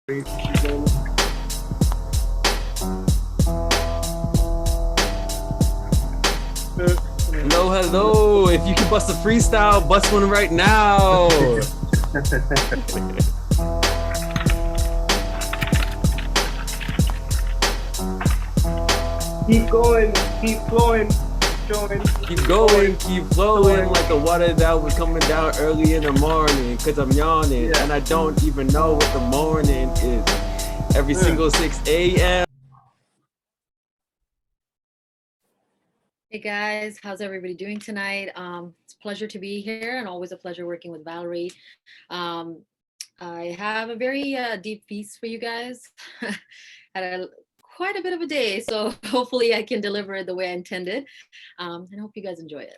Hello, hello. If you can bust a freestyle, bust one right now. Keep going, keep flowing, keep going, keep flowing like the water that was coming down early in the morning. Cause I'm yawning and I don't even know what the morning is. Every single 6 a.m. Hey guys, how's everybody doing tonight? It's a pleasure to be here and always a pleasure working with Valerie. I have a very deep piece for you guys. Had quite a bit of a day, so hopefully I can deliver it the way I intended, and I hope you guys enjoy it.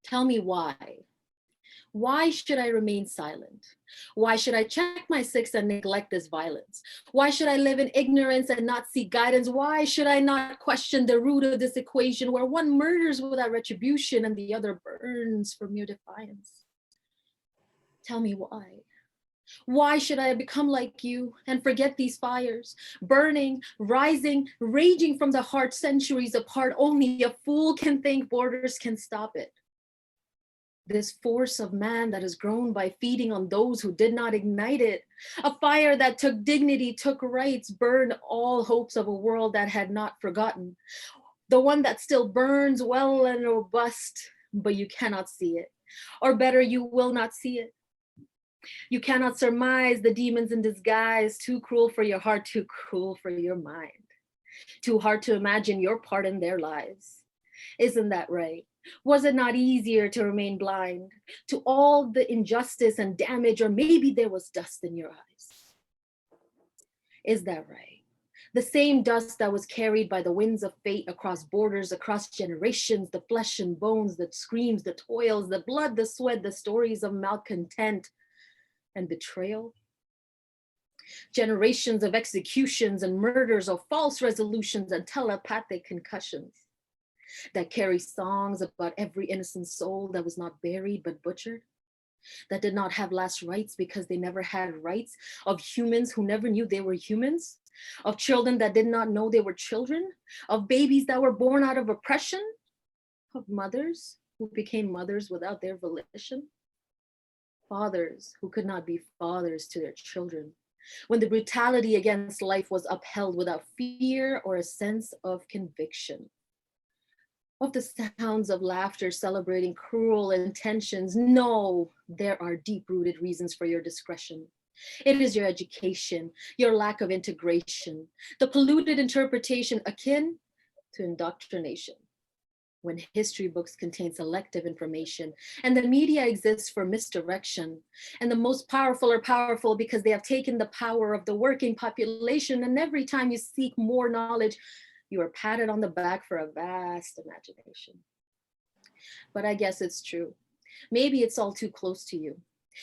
Tell me why. Why should I remain silent? Why should I check my six and neglect this violence? Why should I live in ignorance and not seek guidance? Why should I not question the root of this equation where one murders without retribution and the other burns for mere defiance? Tell me why. Why should I become like you and forget these fires, burning, rising, raging from the heart centuries apart? Only a fool can think borders can stop it. This force of man that has grown by feeding on those who did not ignite it. A fire that took dignity, took rights, burned all hopes of a world that had not forgotten. The one that still burns well and robust, but you cannot see it. Or better, you will not see it. You cannot surmise the demons in disguise, too cruel for your heart, too cruel for your mind. Too hard to imagine your part in their lives. Isn't that right? Was it not easier to remain blind to all the injustice and damage, or maybe there was dust in your eyes? Is that right? The same dust that was carried by the winds of fate across borders, across generations, the flesh and bones, the screams, the toils, the blood, the sweat, the stories of malcontent and betrayal. Generations of executions and murders, of false resolutions and telepathic concussions that carry songs about every innocent soul that was not buried but butchered, that did not have last rites because they never had rights, of humans who never knew they were humans, of children that did not know they were children, of babies that were born out of oppression, of mothers who became mothers without their volition, fathers who could not be fathers to their children, when the brutality against life was upheld without fear or a sense of conviction. Of the sounds of laughter celebrating cruel intentions. No, there are deep-rooted reasons for your discretion. It is your education, your lack of integration, the polluted interpretation akin to indoctrination. When history books contain selective information and the media exists for misdirection, and the most powerful are powerful because they have taken the power of the working population, and every time you seek more knowledge, you are patted on the back for a vast imagination. But I guess it's true. Maybe it's all too close to you.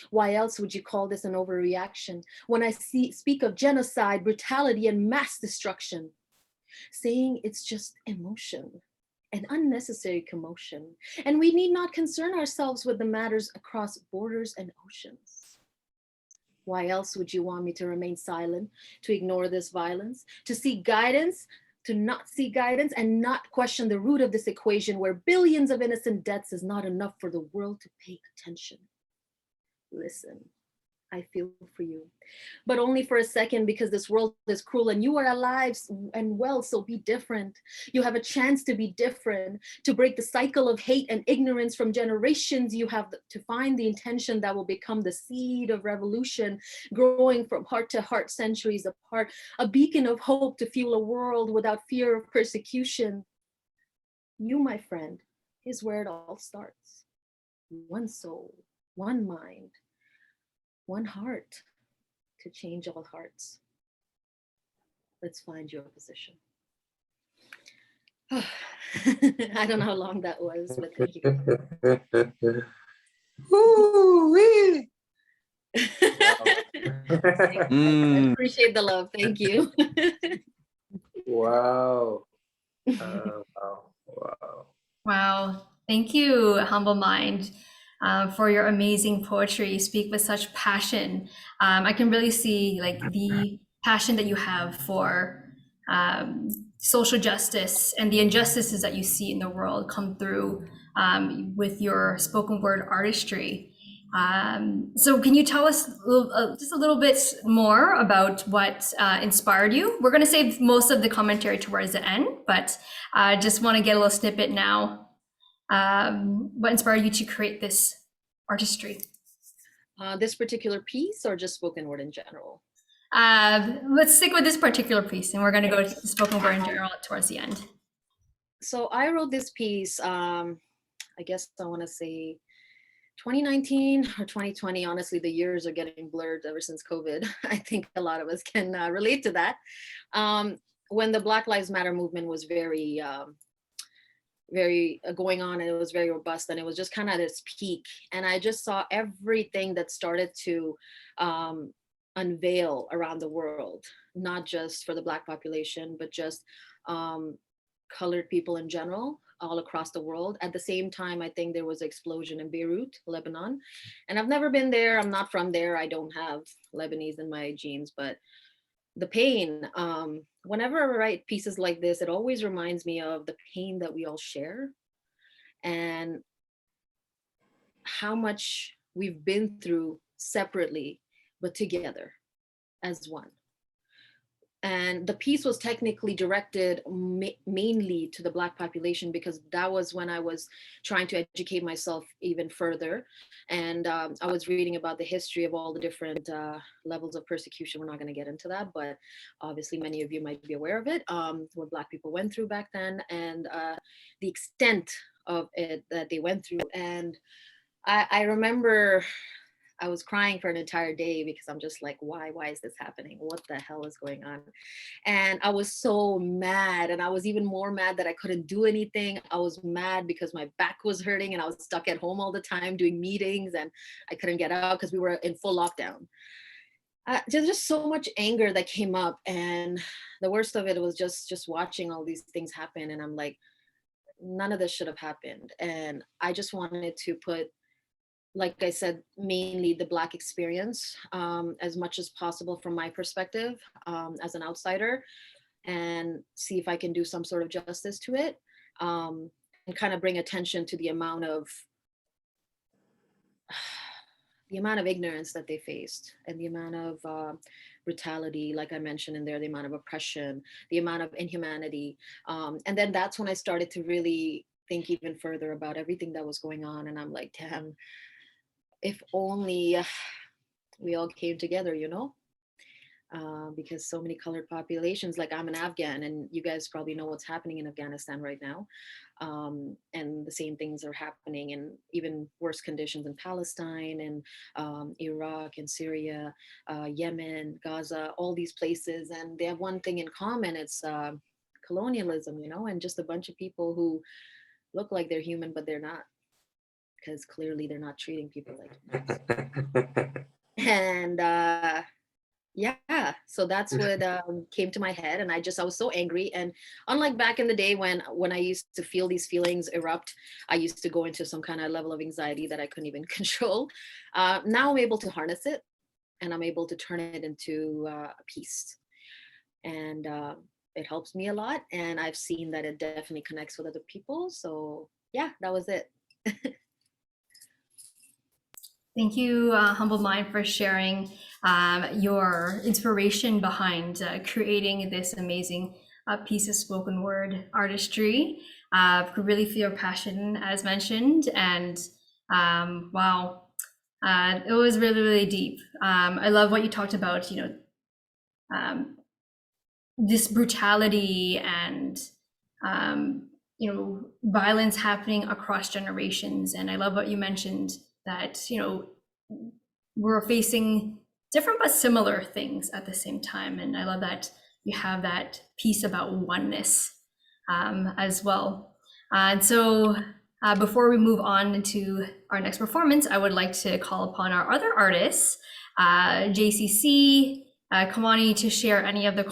Why else would you call this an overreaction when I speak of genocide, brutality, and mass destruction? Saying it's just emotion, an unnecessary commotion, and we need not concern ourselves with the matters across borders and oceans. Why else would you want me to remain silent, to ignore this violence, to seek guidance, to not seek guidance and not question the root of this equation where billions of innocent deaths is not enough for the world to pay attention? Listen, I feel for you, but only for a second, because this world is cruel and you are alive and well, so be different. You have a chance to be different, to break the cycle of hate and ignorance from generations. You have to find the intention that will become the seed of revolution, growing from heart to heart, centuries apart, a beacon of hope to fuel a world without fear of persecution. You, my friend, is where it all starts. One soul, one mind, one heart to change all hearts. Let's find your position. I don't know how long that was, but thank you. Woo-wee. I appreciate the love. Thank you. Wow. Wow. Wow. Thank you, Humble Mind. for your amazing poetry. You speak with such passion. I can really see like the passion that you have for social justice and the injustices that you see in the world come through with your spoken word artistry. So can you tell us just a little bit more about what inspired you? We're going to save most of the commentary towards the end, but just want to get a little snippet now. What inspired you to create this artistry? This particular piece or just spoken word in general? Let's stick with this particular piece, and we're going to go to the spoken word in general towards the end. So I wrote this piece, I guess I want to say 2019 or 2020. Honestly, the years are getting blurred ever since COVID. I think a lot of us can relate to that. When the Black Lives Matter movement was very going on, and it was very robust, and it was just kind of at its peak, and I just saw everything that started to unveil around the world, not just for the Black population, but just colored people in general all across the world. At the same time, I think there was an explosion in Beirut, Lebanon, and I've never been there. I'm not from there. I don't have Lebanese in my genes, but the pain, whenever I write pieces like this, it always reminds me of the pain that we all share and how much we've been through separately, but together as one. And the piece was technically directed mainly to the Black population, because that was when I was trying to educate myself even further. And I was reading about the history of all the different levels of persecution. We're not going to get into that, but obviously many of you might be aware of it, what Black people went through back then, and the extent of it that they went through. And I remember I was crying for an entire day, because I'm just like, why is this happening? What the hell is going on? And I was so mad, and I was even more mad that I couldn't do anything. I was mad because my back was hurting and I was stuck at home all the time doing meetings, and I couldn't get out because we were in full lockdown. There's just so much anger that came up, and the worst of it was just watching all these things happen, and I'm like, none of this should have happened. And I just wanted to put, like I said, mainly the Black experience as much as possible from my perspective as an outsider, and see if I can do some sort of justice to it, and kind of bring attention to the amount of ignorance that they faced, and the amount of brutality, like I mentioned in there, the amount of oppression, the amount of inhumanity. And then that's when I started to really think even further about everything that was going on. And I'm like, damn, if only we all came together, because so many colored populations, like I'm an Afghan, and you guys probably know what's happening in Afghanistan right now. And the same things are happening in even worse conditions in Palestine and Iraq and Syria, Yemen, Gaza, all these places. And they have one thing in common, it's colonialism, and just a bunch of people who look like they're human, but they're not, because clearly they're not treating people like humans. And yeah, so that's what came to my head. And I was so angry. And unlike back in the day when I used to feel these feelings erupt, I used to go into some kind of level of anxiety that I couldn't even control. Now I'm able to harness it, and I'm able to turn it into a piece. And it helps me a lot. And I've seen that it definitely connects with other people. So yeah, that was it. Thank you, Humble Mind, for sharing your inspiration behind creating this amazing piece of spoken word artistry. Could really feel your passion, as mentioned, and wow, it was really, really deep. I love what you talked about, this brutality and violence happening across generations. And I love what you mentioned, that we're facing different but similar things at the same time. And I love that you have that piece about oneness as well. And so before we move on to our next performance, I would like to call upon our other artists, JCC, Kamani, to share any other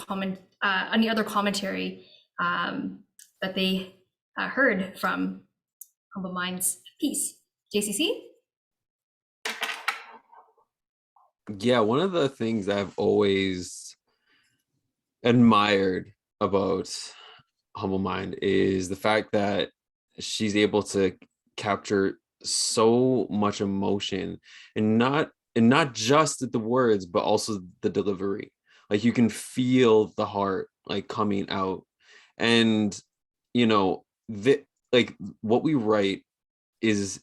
commentary that they heard from Humble Mind's piece. JCC? Yeah, one of the things I've always admired about Humble Mind is the fact that she's able to capture so much emotion, and not just the words but also the delivery. Like you can feel the heart like coming out. And you know, the like what we write is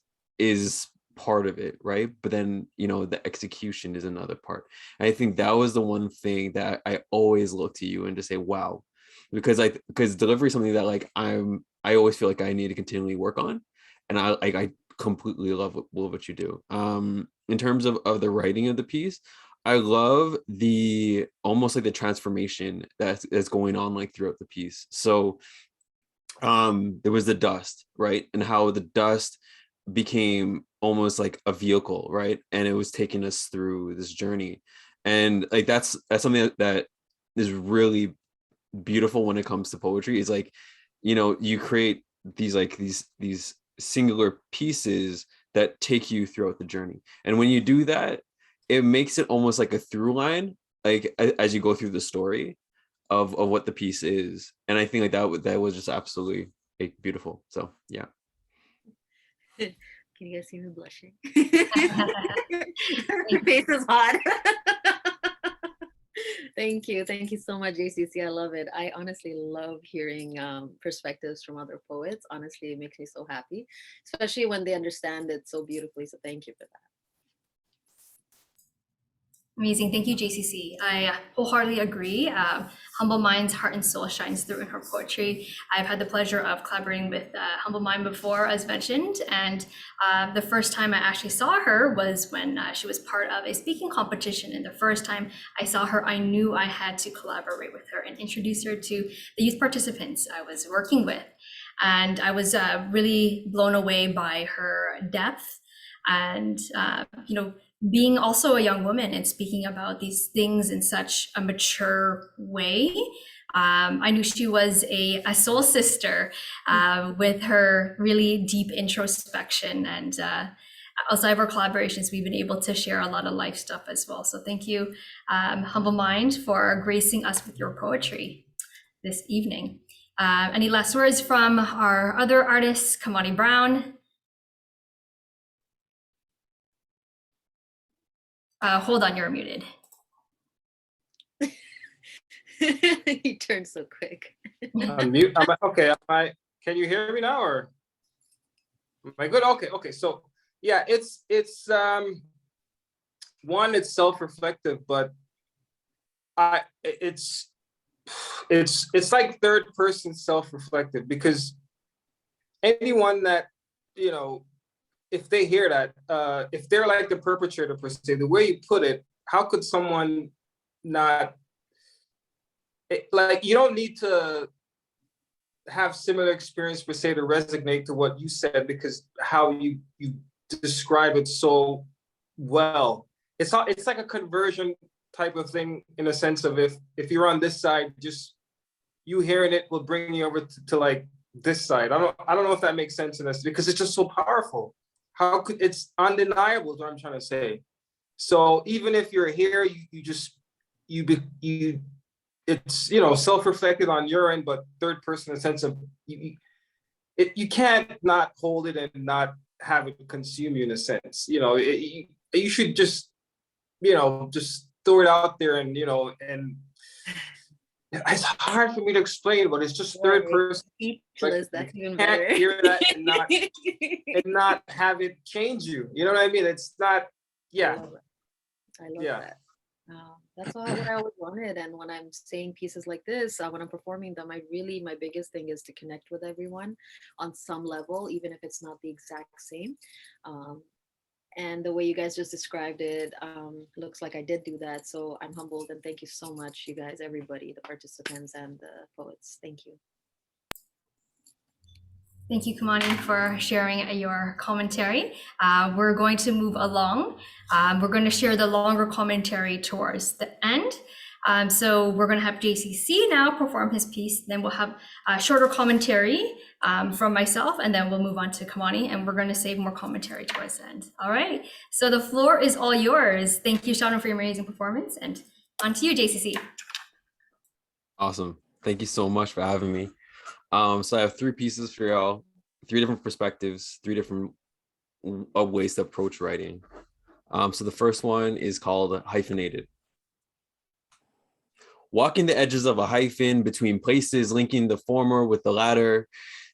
part of it, right? But then the execution is another part. And I think that was the one thing that I always look to you and to say wow, because delivery is something that like I always feel like I need to continually work on. And I completely love what you do. In terms of the writing of the piece, I love the almost like the transformation that's going on like throughout the piece. So there was the dust, right? And how the dust became almost like a vehicle, right? And it was taking us through this journey. And like that's something that is really beautiful when it comes to poetry, is like, you create these singular pieces that take you throughout the journey. And when you do that, it makes it almost like a through line, like as you go through the story of what the piece is. And I think like that was just absolutely like, beautiful. So yeah. Can you guys see me blushing? Her face is hot. Thank you so much, JCC. I love it. I honestly love hearing perspectives from other poets. Honestly, it makes me so happy, especially when they understand it so beautifully. So thank you for that. Amazing. Thank you, JCC. I wholeheartedly agree. Humble Mind's heart and soul shines through in her poetry. I've had the pleasure of collaborating with Humble Mind before, as mentioned. And the first time I actually saw her was when she was part of a speaking competition. And the first time I saw her, I knew I had to collaborate with her and introduce her to the youth participants I was working with. And I was really blown away by her depth and, being also a young woman and speaking about these things in such a mature way. I knew she was a soul sister with her really deep introspection. And outside of our collaborations, we've been able to share a lot of life stuff as well. So thank you, Humble Mind, for gracing us with your poetry this evening. Any last words from our other artists, Kamani Brown? Hold on, you're muted. He turned so quick. Unmute. Okay. Can you hear me now, or am I good? Okay. So yeah, it's one, it's self-reflective, but it's like third person self-reflective, because anyone that, if they hear that, if they're like the perpetrator per se, the way you put it, how could someone not, like, you don't need to have similar experience per se to resonate to what you said, because how you describe it so well. It's like a conversion type of thing, in a sense of, if you're on this side, just you hearing it will bring you over to like this side. I don't know if that makes sense in this, because it's just so powerful. How could, it's undeniable is what I'm trying to say. So even if you're here, it's, self-reflected on your end, but third person in the sense of you can't not hold it and not have it consume you, in a sense. You should just, just throw it out there, and and it's hard for me to explain, but it's just third person. Speechless, like, that's even you better. can't hear that and not have it change you. You know what I mean? It's not, yeah. I love that. That's what I always wanted. And when I'm saying pieces like this, when I'm performing them, my biggest thing is to connect with everyone on some level, even if it's not the exact same. And the way you guys just described it, looks like I did do that. So I'm humbled, and thank you so much, you guys, everybody, the participants and the poets. Thank you. Thank you, Kamani, for sharing your commentary. We're going to move along. We're going to share the longer commentary towards the end. So we're going to have JCC now perform his piece. Then we'll have a shorter commentary from myself, and then we'll move on to Kamani, and we're going to save more commentary towards the end. All right. So the floor is all yours. Thank you, Shauna, for your amazing performance, and on to you, JCC. Awesome. Thank you so much for having me. So I have 3 pieces for y'all, 3 different perspectives, 3 different ways to approach writing. So the first one is called Hyphenated. Walking the edges of a hyphen between places, linking the former with the latter.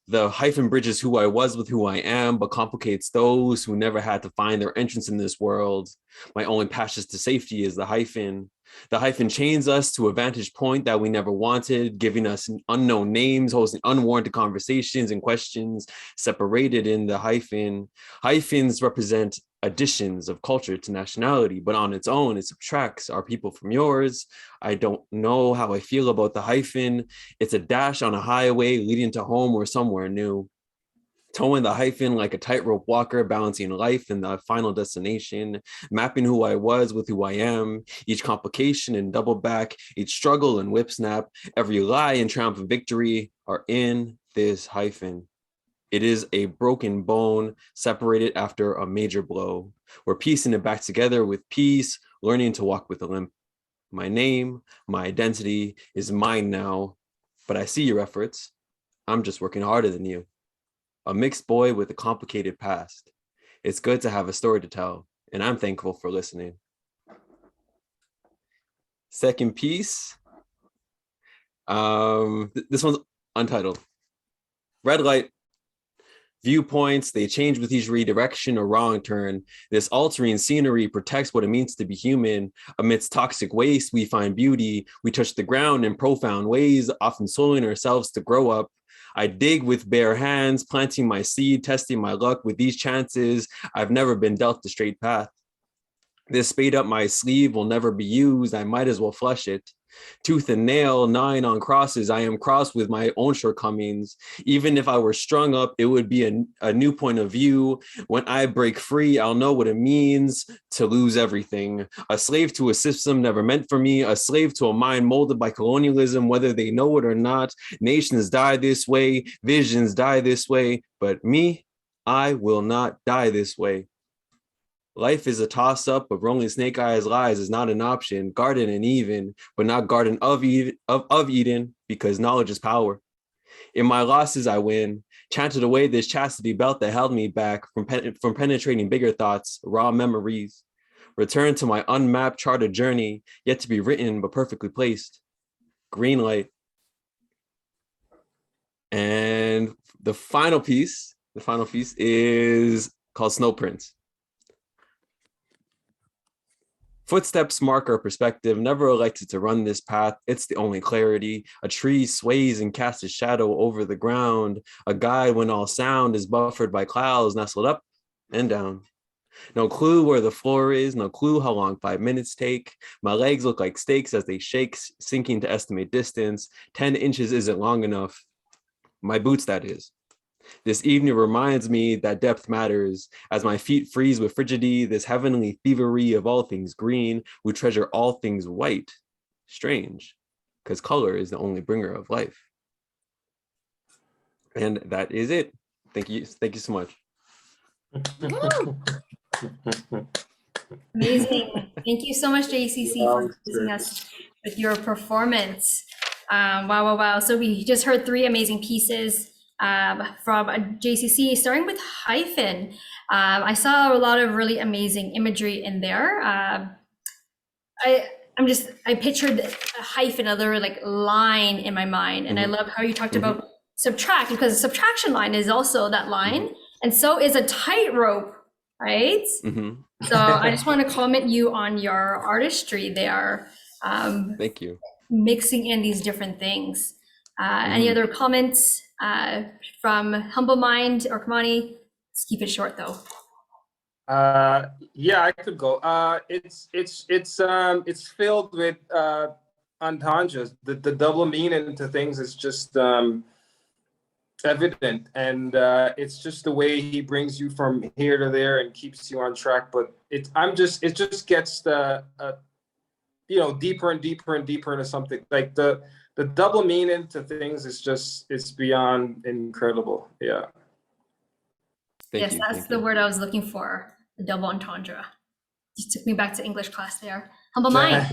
The hyphen bridges who I was with who I am, but complicates those who never had to find their entrance in this world. My only passage to safety is the hyphen. The hyphen chains us to a vantage point that we never wanted, giving us unknown names, hosting unwarranted conversations and questions separated in the hyphen. Hyphens represent additions of culture to nationality, but on its own, it subtracts our people from yours. I don't know how I feel about the hyphen. It's a dash on a highway leading to home or somewhere new. Towing the hyphen like a tightrope walker, balancing life and the final destination, mapping who I was with who I am, each complication and double back, each struggle and whip snap, every lie and triumph and victory are in this hyphen. It is a broken bone separated after a major blow. We're piecing it back together with peace, learning to walk with a limp. My name, my identity is mine now, but I see your efforts. I'm just working harder than you. A mixed boy with a complicated past. It's good to have a story to tell, and I'm thankful for listening. Second piece, this one's untitled. Red light. Viewpoints, they change with each redirection or wrong turn. This altering scenery protects what it means to be human. Amidst toxic waste, we find beauty. We touch the ground in profound ways, often soiling ourselves to grow up. I dig with bare hands, planting my seed, testing my luck with these chances. I've never been dealt the straight path. This spade up my sleeve will never be used. I might as well flush it. Tooth and nail, 9 on crosses. I am crossed with my own shortcomings. Even if I were strung up, it would be a new point of view. When I break free, I'll know what it means to lose everything. A slave to a system never meant for me. A slave to a mind molded by colonialism, whether they know it or not. Nations die this way. Visions die this way. But me, I will not die this way. Life is a toss-up, but rolling snake eyes lies is not an option. Garden and even, but not garden of Eden, because knowledge is power. In my losses, I win. Chanted away this chastity belt that held me back from penetrating bigger thoughts, raw memories. Return to my unmapped charted journey, yet to be written, but perfectly placed. Green light. And the final piece is called Snow Prince. Footsteps mark our perspective, never elected to run this path. It's the only clarity. A tree sways and casts a shadow over the ground. A guide when all sound is buffered by clouds nestled up and down. No clue where the floor is, no clue how long 5 minutes take. My legs look like stakes as they shake, sinking to estimate distance. 10 inches isn't long enough. My boots, that is. This evening reminds me that depth matters. As my feet freeze with frigidity, this heavenly thievery of all things green, we treasure all things white. Strange, because color is the only bringer of life. And that is it. Thank you so much. Amazing. Thank you so much, JCC, for using us with your performance. Wow. So we just heard 3 amazing pieces from JCC, starting with hyphen. I saw a lot of really amazing imagery in there. I pictured a hyphen, another like line in my mind, and I love how you talked about subtract, because the subtraction line is also that line, and so is a tightrope, right? So I just want to comment you on your artistry there. Thank you. Mixing in these different things. Any other comments from Humble Mind or Kamani? Let's keep it short though. Yeah, I could go. It's filled with entendres. The double meaning to things is just evident, and it's just the way he brings you from here to there and keeps you on track. But it just gets the deeper and deeper and deeper into something. Like the double meaning to things is just, it's beyond incredible. Yeah. Thank Yes, you. that's Thank the you. word I was looking for. The double entendre. Just took me back to English class there. Humble mind.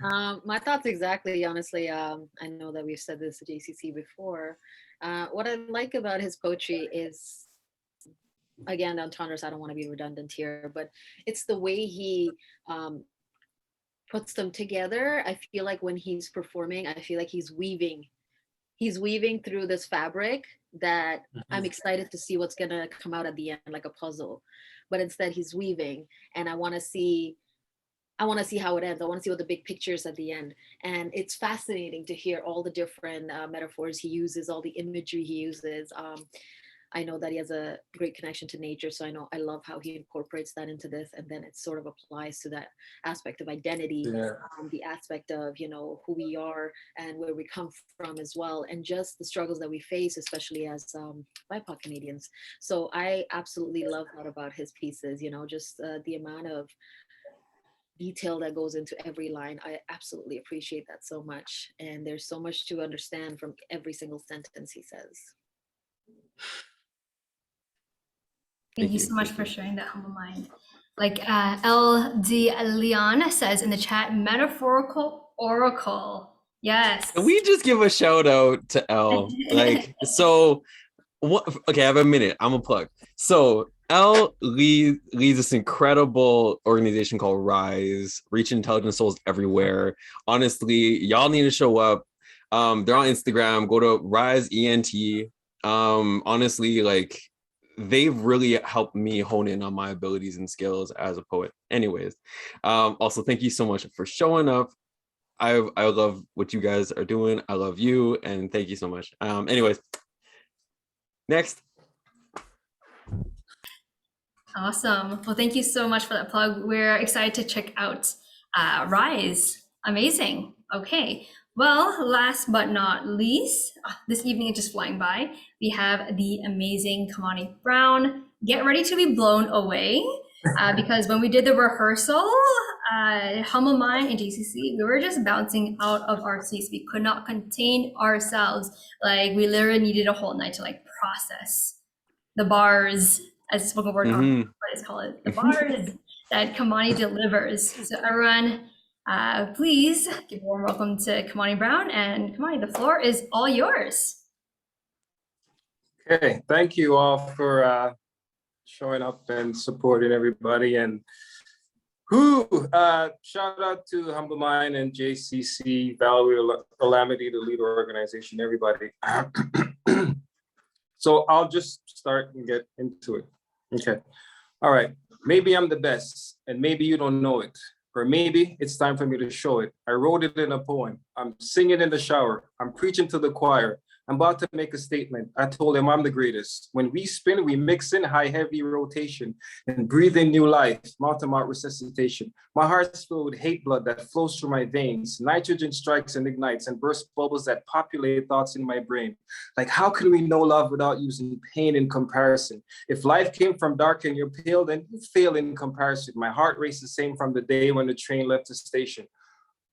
My thoughts exactly, honestly. I know that we've said this to JCC before. What I like about his poetry is, again, entendres, I don't want to be redundant here, but it's the way he puts them together. I feel like when he's performing, I feel like he's weaving through this fabric that I'm excited to see what's gonna come out at the end, like a puzzle. But instead he's weaving, and I want to see how it ends. I want to see what the big picture is at the end. And it's fascinating to hear all the different metaphors he uses, all the imagery he uses. I know that he has a great connection to nature, so I love how he incorporates that into this, and then it sort of applies to that aspect of identity, Yeah. the aspect of who we are and where we come from as well, and just the struggles that we face, especially as BIPOC Canadians. So I absolutely love that about his pieces. Just the amount of detail that goes into every line. I absolutely appreciate that so much, and there's so much to understand from every single sentence he says. Thank you so much for sharing that, humble mind. Like L.D. Leon says in the chat, metaphorical oracle. Yes. Can we just give a shout out to L? Like, so what? Okay, I have a minute. I'm a plug. So L leads this incredible organization called Rise, Reach Intelligent Souls Everywhere. Honestly, y'all need to show up. They're on Instagram. Go to Rise ENT. Honestly, like they've really helped me hone in on my abilities and skills as a poet. Anyways, also thank you so much for showing up. I love what you guys are doing. I love you, and thank you so much. Anyways, next. Awesome. Well, thank you so much for that plug. We're excited to check out Rise. Amazing. Okay. Well, last but not least, this evening is just flying by. We have the amazing Kamani Brown. Get ready to be blown away because when we did the rehearsal, Humble Mind and JCC, we were just bouncing out of our seats. We could not contain ourselves. Like we literally needed a whole night to like process the bars, as spoken word, what is called, the bars that Kamani delivers. So everyone, please give a warm welcome to Kamani Brown. And Kamani, the floor is all yours. Okay, thank you all for showing up and supporting everybody. And shout out to Humble Mind and JCC, Valerie L.E.A.D, the lead organization, everybody. So I'll just start and get into it. Okay. All right. Maybe I'm the best, and maybe you don't know it. Or maybe it's time for me to show it. I wrote it in a poem. I'm singing in the shower. I'm preaching to the choir. I'm about to make a statement. I told him I'm the greatest. When we spin, we mix in high, heavy rotation and breathe in new life, mouth-to-mouth resuscitation. My heart's filled with hate blood that flows through my veins. Nitrogen strikes and ignites and bursts bubbles that populate thoughts in my brain. Like, how can we know love without using pain in comparison? If life came from dark and you're pale, then you fail in comparison. My heart races the same from the day when the train left the station.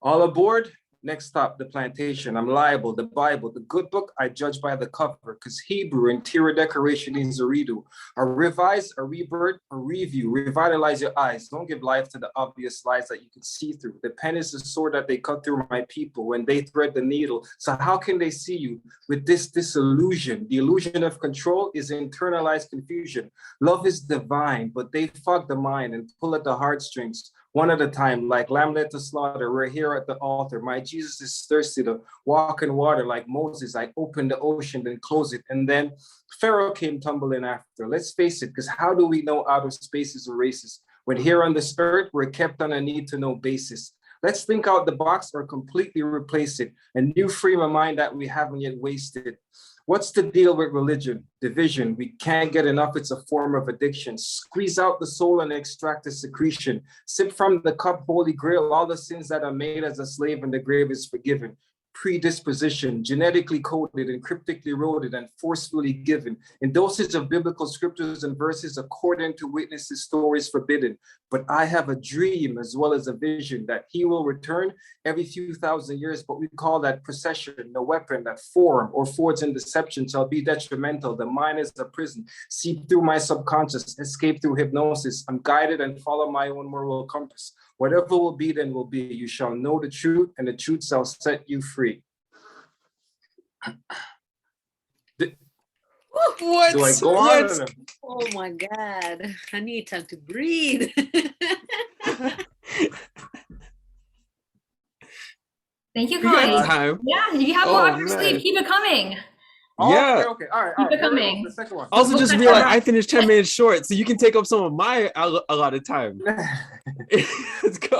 All aboard? Next stop, the plantation. I'm liable, the Bible, the good book, I judge by the cover, because Hebrew interior decoration needs a redo. A revise, a rebirth, a review. Revitalize your eyes. Don't give life to the obvious lies that you can see through. The pen is the sword that they cut through my people when they thread the needle. So how can they see you with this disillusion? The illusion of control is internalized confusion. Love is divine, but they fog the mind and pull at the heartstrings. One at a time, like lamb led to slaughter, we're here at the altar. My Jesus is thirsty to walk in water like Moses. I opened the ocean, then close it. And then Pharaoh came tumbling after. Let's face it, because how do we know outer space is a racist? When here on this earth, we're kept on a need to know basis. Let's think out the box or completely replace it. A new frame of mind that we haven't yet wasted. What's the deal with religion? Division. We can't get enough. It's a form of addiction. Squeeze out the soul and extract the secretion. Sip from the cup, holy grail. All the sins that are made as a slave in the grave is forgiven. predisposition, genetically coded and cryptically eroded and forcefully given, in dosage of biblical scriptures and verses according to witnesses' stories forbidden. But I have a dream as well as a vision that he will return every few thousand years, but we call that procession. No weapon that form or forge in deception shall be detrimental. The mind is a prison. Seep through my subconscious, escape through hypnosis. I'm guided and follow my own moral compass. Whatever will be, then will be. You shall know the truth, and the truth shall set you free. What? Do I go on? Let's... Oh my God. I need time to breathe. Thank you, We got Connie. time. Yeah, you have more up your sleeve. Man. Keep it coming. Yeah. Okay. All right. Keep it coming. The second one. Also, just realize I finished 10 minutes short, so you can take up some of my allotted time. Let's go.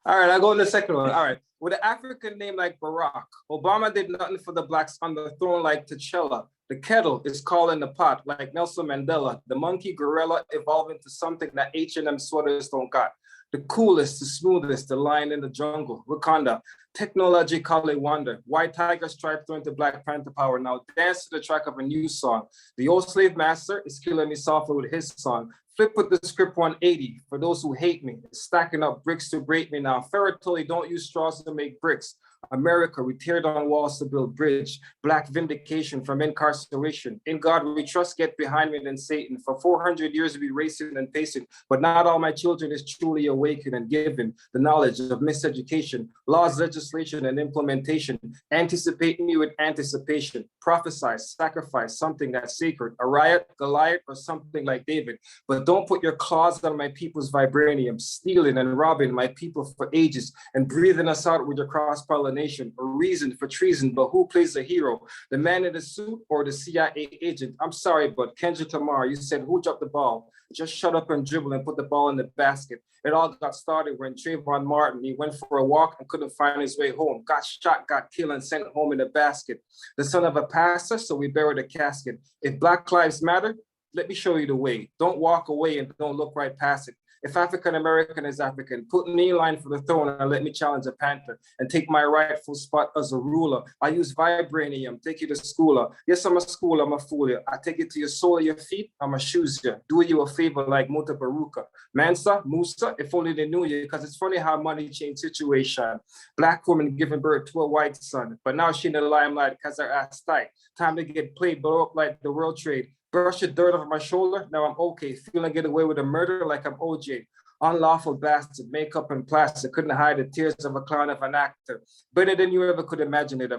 All right, I'll go to the second one. All right. With an African name like Barack, Obama did nothing for the blacks on the throne like T'Challa. The kettle is calling the pot like Nelson Mandela. The monkey gorilla evolved into something that H&M sweaters don't got. The coolest, the smoothest, the lion in the jungle, Wakanda, technologically wonder. White tiger stripe thrown to Black Panther power. Now dance to the track of a new song. The old slave master is killing me softly with his song. Flip with the script 180 for those who hate me. Stacking up bricks to break me now. Farrah told you don't use straws to make bricks. America, we tear down walls to build bridge. Black vindication from incarceration. In God we trust, get behind me than Satan. For 400 years we racing and pacing, but not all my children is truly awakened and given the knowledge of miseducation, laws, legislation, and implementation. Anticipate me with anticipation. Prophesy, sacrifice something that's sacred. A riot, Goliath, or something like David. But don't put your claws on my people's vibranium, stealing and robbing my people for ages and breathing us out with your cross-pollination. A reason for treason, but who plays the hero? The man in the suit or the CIA agent? I'm sorry, but Kendrick Lamar, you said who dropped the ball? Just shut up and dribble and put the ball in the basket. It all got started when Trayvon Martin, he went for a walk and couldn't find his way home. Got shot, got killed, and sent home in a basket. The son of a pastor, so we buried a casket. If Black Lives Matter, let me show you the way. Don't walk away and don't look right past it. If African American is African, put me in line for the throne and let me challenge a panther and take my rightful spot as a ruler. I use vibranium, take you to schooler. Yes, I'm a schooler, I'm a fool you. I take it to your sole of your feet, I'm a shoes you. Do you a favor like Muta Baruka. Mansa, Musa, if only they knew you, because it's funny how money changed situation. Black woman giving birth to a white son, but now she in the limelight because her ass tight. Time to get played, blow up like the world trade. Brush the dirt off my shoulder, now I'm okay. Feeling get away with a murder like I'm OJ. Unlawful bastard, makeup and plastic. Couldn't hide the tears of a clown of an actor. Better than you ever could imagine it.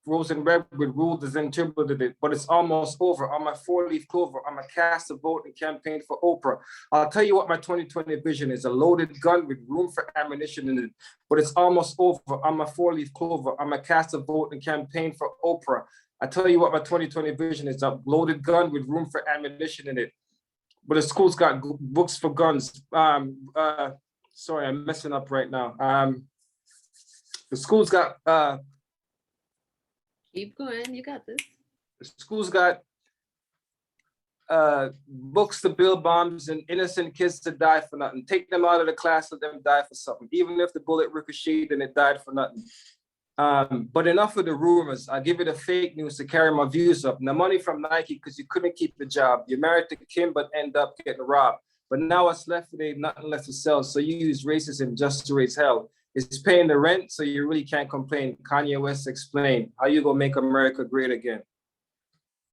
Rose and red with ruled as interpreted it, but it's almost over. On my 4-leaf clover, I'm a cast a vote and campaign for Oprah. I'll tell you what my 2020 vision is: a loaded gun with room for ammunition in it, but it's almost over. On my 4-leaf clover, I'm a cast a vote and campaign for Oprah. I tell you what my 2020 vision is: a loaded gun with room for ammunition in it. But the school's got books for guns. Sorry, I'm messing up right now. The school's got Keep going, you got this. the school's got books to build bombs and innocent kids to die for nothing. Take them out of the class, let them die for something. Even if the bullet ricocheted and it died for nothing. But enough of the rumors. I give you the fake news to carry my views up. Now money from Nike because you couldn't keep the job. You married to Kim but end up getting robbed. But now what's left for they nothing left to sell. So you use racism just to raise hell. It's paying the rent, so you really can't complain. Kanye West explain how you gonna make America great again.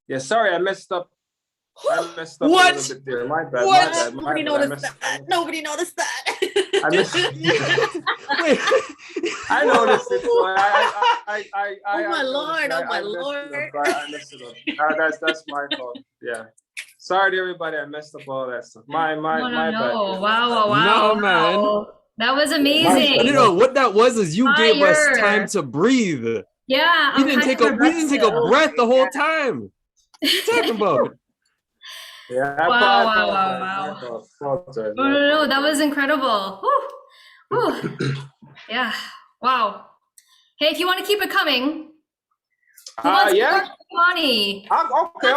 Yeah, sorry, I messed up. I messed up What? a little bit there. My bad. What? My bad. Nobody noticed that. Nobody noticed that. I missed. Wait. I noticed it. So Oh my Lord, oh my Lord. I messed it up. That's my fault. Yeah. Sorry to everybody. I messed up all that stuff. My No. bad. Wow. No, man. That was amazing. No. What that was is you gave us Fire. time to breathe. Yeah. We didn't take a breath the whole time. What are you talking about? Yeah. Wow. No. That was incredible. Whew. Yeah. Wow. Hey, if you want to keep it coming. Yeah. Money. Okay.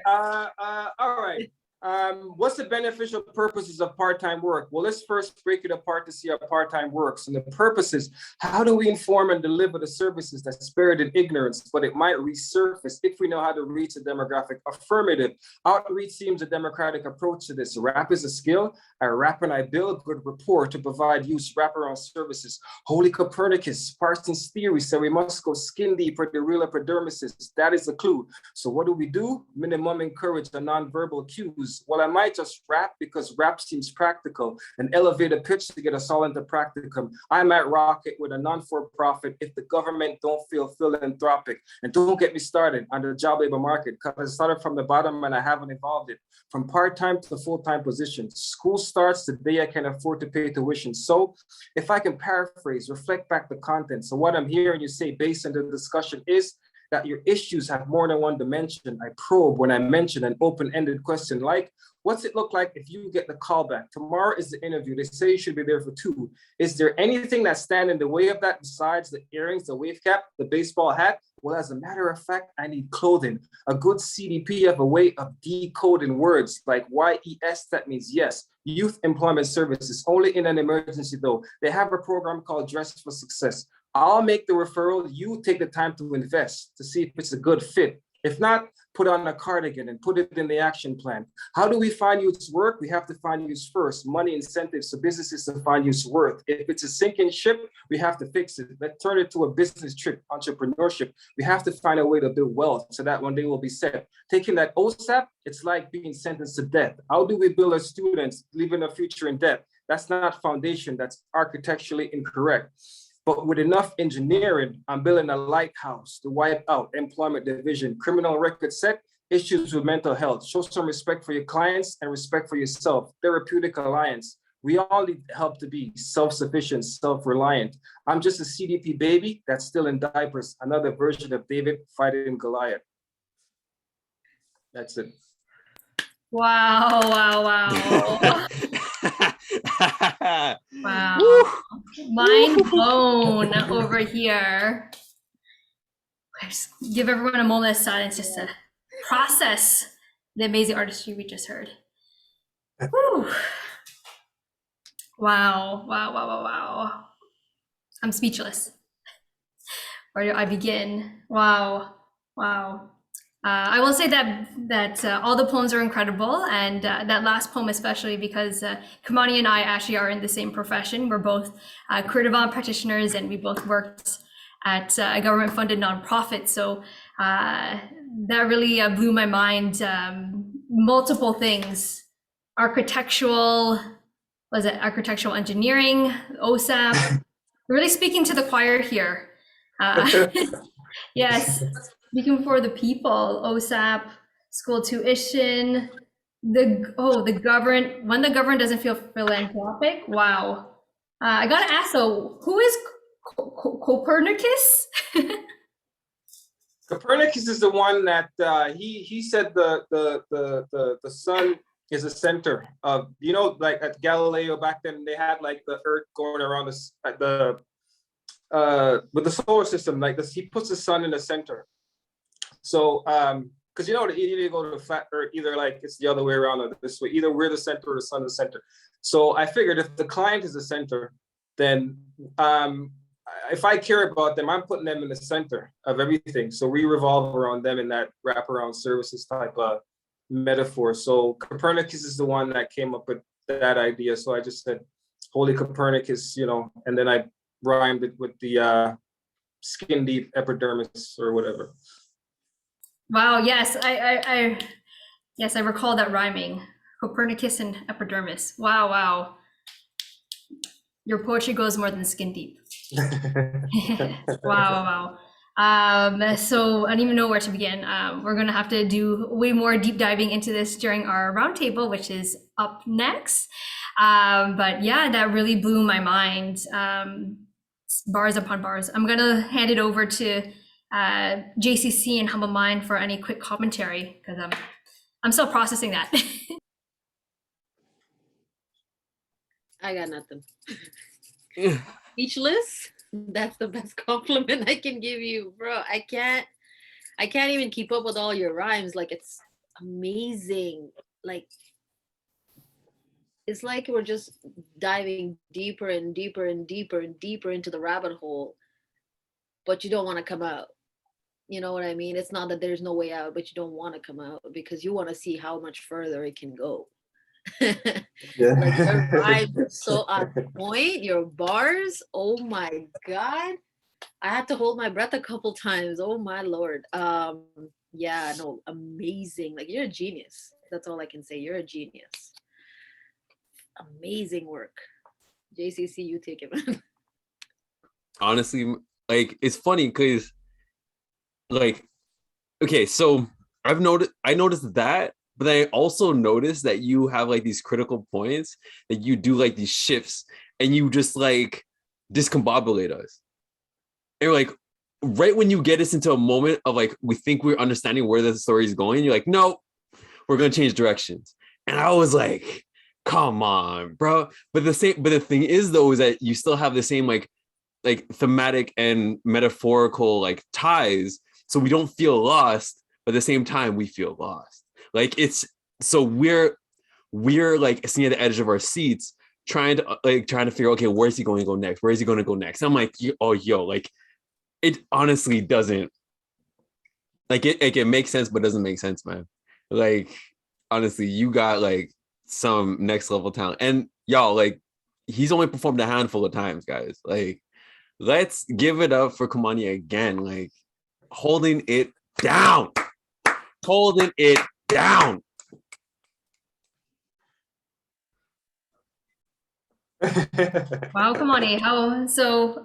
All right. What's the beneficial purposes of part-time work? Well, let's first break it apart to see how part-time works. And the purposes, how do we inform and deliver the services that's buried in ignorance, but it might resurface if we know how to reach a demographic? Affirmative. Outreach seems a democratic approach to this. Rap is a skill. I rap and I build good rapport to provide use wraparound services. Holy Copernicus, Parsons' theory said we must go skin deep for the real epidermises. That is the clue. So what do? Minimum encourage the nonverbal cues. Well, I might just rap because rap seems practical, an elevator pitch to get us all into practicum. I might rock it with a non-for-profit if the government don't feel philanthropic. And don't get me started on the job labor market, because I started from the bottom and I haven't evolved it. From part-time to full-time positions. School starts the day I can afford to pay tuition. So if I can paraphrase, reflect back the content. So what I'm hearing you say based on the discussion is that your issues have more than one dimension. I probe when I mention an open-ended question like, what's it look like if you get the call back? Tomorrow is the interview. They say you should be there for 2. Is there anything that stand in the way of that besides the earrings, the wave cap, the baseball hat? Well, as a matter of fact, I need clothing. A good CDP of a way of decoding words like YES, that means yes. Youth Employment Services, only in an emergency though. They have a program called Dress for Success. I'll make the referral. You take the time to invest to see if it's a good fit. If not, put on a cardigan and put it in the action plan. How do we find use work? We have to find use first. Money, incentives, so businesses to find use worth. If it's a sinking ship, we have to fix it. Let's turn it to a business trip, entrepreneurship. We have to find a way to build wealth so that one day will be set. Taking that OSAP, it's like being sentenced to death. How do we build our students, leaving a future in debt? That's not foundation, that's architecturally incorrect. But with enough engineering, I'm building a lighthouse to wipe out employment division, criminal record set, issues with mental health. Show some respect for your clients and respect for yourself. Therapeutic alliance. We all need help to be self-sufficient, self-reliant. I'm just a CDP baby that's still in diapers. Another version of David fighting Goliath. That's it. Wow, wow, wow. Wow. Mind blown over here. Just give everyone a moment of silence just to process the amazing artistry we just heard. Whew. Wow, wow, wow, wow, wow. I'm speechless. Where do I begin? Wow, wow. I will say that all the poems are incredible, and that last poem especially because Kamani and I actually are in the same profession. We're both career development practitioners, and we both worked at a government-funded nonprofit. So that really blew my mind. Multiple things: architectural engineering, OSAP. Really speaking to the choir here. Yes. Speaking for the people, OSAP, school tuition, when the government doesn't feel philanthropic. Wow. I gotta ask though, who is Copernicus? Copernicus is the one that he said the sun is a center of, like at Galileo back then they had like the earth going around with the solar system like this. He puts the sun in the center. So, because you either go to the flat earth, either like it's the other way around or this way, either we're the center or the sun is the center. So I figured if the client is the center, then if I care about them, I'm putting them in the center of everything. So we revolve around them in that wraparound services type of metaphor. So Copernicus is the one that came up with that idea. So I just said, Holy Copernicus, and then I rhymed it with the skin deep epidermis or whatever. Wow, yes, I recall that rhyming. Copernicus and epidermis. Wow, wow. Your poetry goes more than skin deep. Wow, wow. So I don't even know where to begin. We're gonna have to do way more deep diving into this during our roundtable, which is up next. But yeah, that really blew my mind. Bars upon bars. I'm gonna hand it over to JCC and Humble Mind for any quick commentary because I'm still processing that. I got nothing. Speechless. That's the best compliment I can give you, bro. I can't even keep up with all your rhymes. Like, it's amazing. Like, It's like we're just diving deeper and deeper and deeper and deeper into the rabbit hole, but you don't want to come out. You know what I mean? It's not that there's no way out, but you don't want to come out because you want to see how much further it can go. Like your vibes are so on point, your bars, oh my God. I had to hold my breath a couple times. Oh my Lord. Yeah, no, amazing. Like you're a genius. That's all I can say. You're a genius. Amazing work. JCC, you take it, man. Honestly, like it's funny because like okay, so I noticed that, but I also noticed that you have like these critical points that you do like these shifts and you just like discombobulate us. And like right when you get us into a moment of like we think we're understanding where the story is going, you're like, no, we're gonna change directions. And I was like, come on, bro. But the thing is though, is that you still have the same like thematic and metaphorical like ties. So we don't feel lost, but at the same time, we feel lost. Like it's so we're like sitting at the edge of our seats trying to figure, okay, where's he going to go next? Where is he going to go next? I'm like, oh yo, like it honestly doesn't like it makes sense, but doesn't make sense, man. Like honestly, you got like some next level talent. And y'all, like he's only performed a handful of times, guys. Like let's give it up for Kamani again, like holding it down. Holding it down. Wow, come on, how so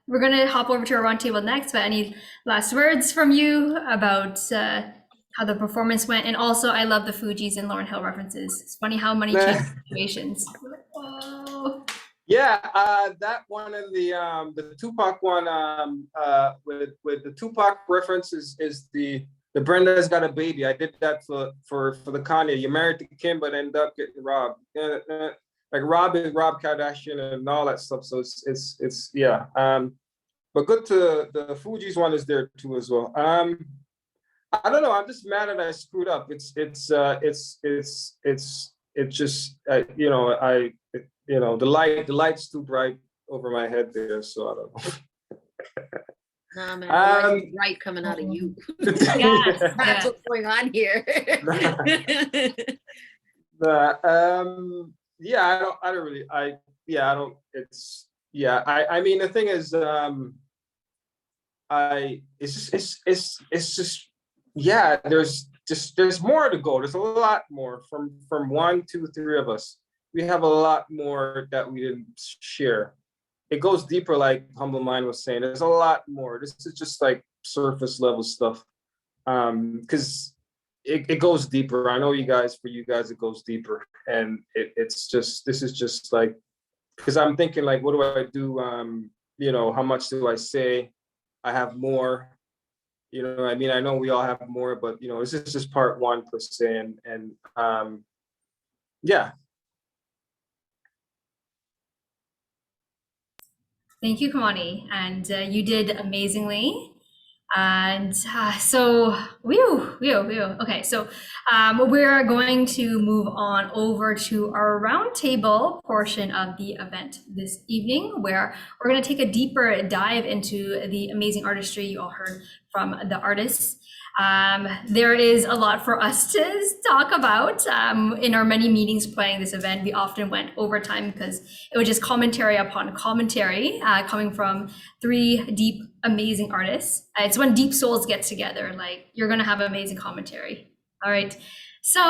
we're gonna hop over to our roundtable next, but any last words from you about how the performance went? And also I love the Fugees and Lauryn Hill references. It's funny how many change situations. Oh. Yeah, that one and the Tupac one with the Tupac reference is the Brenda's got a baby. I did that for the Kanye. You married to Kim, but end up getting robbed. Like Rob is Rob Kardashian and all that stuff. So it's yeah. But good to the Fuji's one is there too as well. I don't know. I'm just mad that I screwed up. It's just you know the light's too bright over my head there, so I don't know. Nah, man, the light is bright coming out of you. Yes, That's what's going on here. Yeah, I don't really, yeah, I don't, it's, yeah, I mean, the thing is, it's just, yeah, there's more to go. There's a lot more from 1, 2, 3 of us. We have a lot more that we didn't share. It goes deeper, like Humble Mind was saying. There's a lot more. This is just like surface level stuff. Because it goes deeper. I know for you guys, it goes deeper. And it's just, this is just like, because I'm thinking like, what do I do? You know, how much do I say? I have more, you know what I mean? I know we all have more, but you know, this is just part 1 per se. And yeah. Thank you, Kamani, and you did amazingly. And so, okay, so we're going to move on over to our roundtable portion of the event this evening, where we're going to take a deeper dive into the amazing artistry you all heard from the artists. There is a lot for us to talk about. In our many meetings planning this event, we often went over time because it was just commentary upon commentary coming from 3 deep, amazing artists. It's when deep souls get together, like you're gonna have amazing commentary. All right, so